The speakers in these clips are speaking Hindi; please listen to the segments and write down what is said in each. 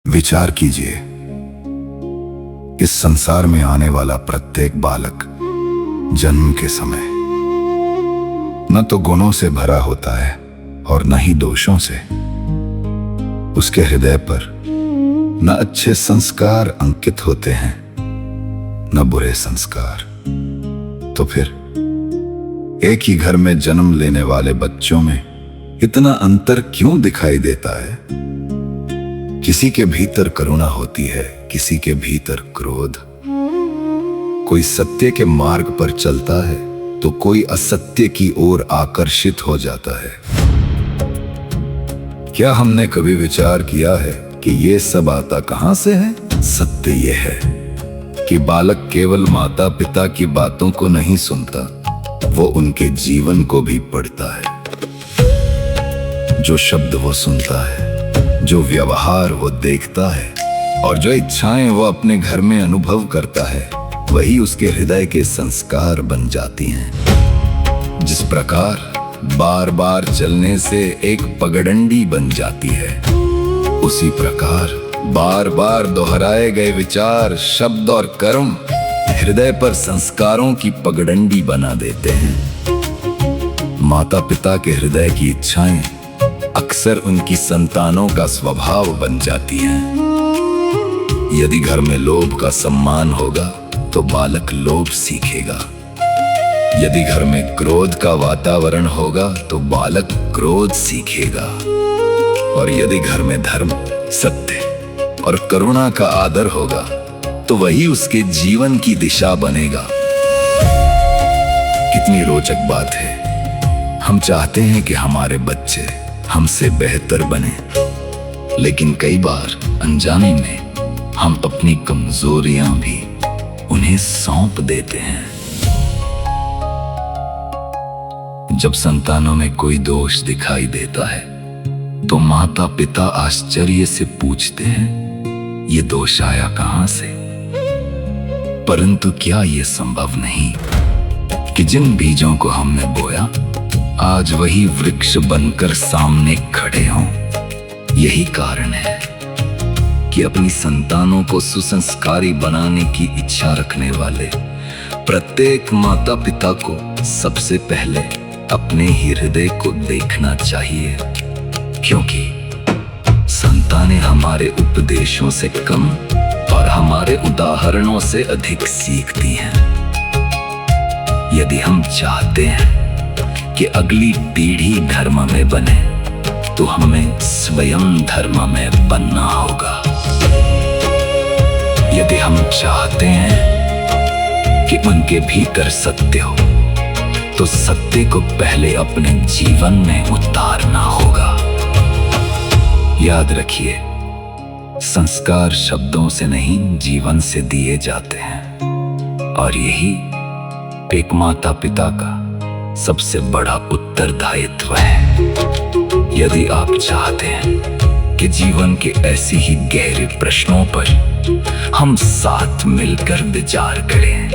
विचार कीजिए, इस संसार में आने वाला प्रत्येक बालक जन्म के समय न तो गुणों से भरा होता है और न ही दोषों से। उसके हृदय पर न अच्छे संस्कार अंकित होते हैं न बुरे संस्कार। तो फिर एक ही घर में जन्म लेने वाले बच्चों में इतना अंतर क्यों दिखाई देता है? किसी के भीतर करुणा होती है, किसी के भीतर क्रोध। कोई सत्य के मार्ग पर चलता है तो कोई असत्य की ओर आकर्षित हो जाता है। क्या हमने कभी विचार किया है कि ये सब आता कहां से है? सत्य ये है कि बालक केवल माता पिता की बातों को नहीं सुनता, वो उनके जीवन को भी पढ़ता है। जो शब्द वो सुनता है, जो व्यवहार वो देखता है और जो इच्छाएं वो अपने घर में अनुभव करता है, वही उसके हृदय के संस्कार बन जाती हैं। जिस प्रकार बार बार चलने से एक पगडंडी बन जाती है, उसी प्रकार बार बार दोहराए गए विचार, शब्द और कर्म हृदय पर संस्कारों की पगडंडी बना देते हैं। माता पिता के हृदय की इच्छाएं अक्सर उनकी संतानों का स्वभाव बन जाती हैं। यदि घर में लोभ का सम्मान होगा तो बालक लोभ सीखेगा। यदि घर में क्रोध का वातावरण होगा तो बालक क्रोध सीखेगा। और यदि घर में धर्म, सत्य और करुणा का आदर होगा तो वही उसके जीवन की दिशा बनेगा। कितनी रोचक बात है। हम चाहते हैं कि हमारे बच्चे हमसे बेहतर बने, लेकिन कई बार अनजाने में हम अपनी कमजोरियां भी उन्हें सौंप देते हैं। जब संतानों में कोई दोष दिखाई देता है तो माता पिता आश्चर्य से पूछते हैं, ये दोष आया कहां से? परंतु क्या ये संभव नहीं कि जिन बीजों को हमने बोया आज वही वृक्ष बनकर सामने खड़े हों? यही कारण है कि अपनी संतानों को सुसंस्कारी बनाने की इच्छा रखने वाले प्रत्येक माता पिता को सबसे पहले अपने हृदय को देखना चाहिए, क्योंकि संतानें हमारे उपदेशों से कम और हमारे उदाहरणों से अधिक सीखती हैं। यदि हम चाहते हैं कि अगली पीढ़ी धर्म में बने तो हमें स्वयं धर्म में बनना होगा। यदि हम चाहते हैं कि उनके भीतर सत्य हो तो सत्य को पहले अपने जीवन में उतारना होगा। याद रखिए, संस्कार शब्दों से नहीं जीवन से दिए जाते हैं, और यही एक माता पिता का सबसे बड़ा उत्तरदायित्व है। यदि आप चाहते हैं कि जीवन के ऐसे ही गहरे प्रश्नों पर हम साथ मिलकर विचार करें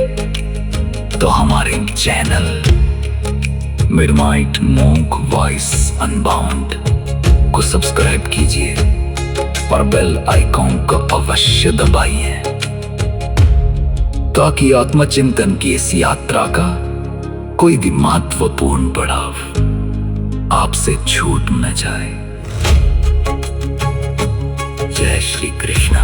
तो हमारे channel midnight monk voice unbound को सब्सक्राइब कीजिए और बेल आइकॉन को अवश्य दबाइए, ताकि आत्मचिंतन की इस यात्रा का कोई भी महत्वपूर्ण पड़ाव आपसे छूट न जाए। जय श्री कृष्ण।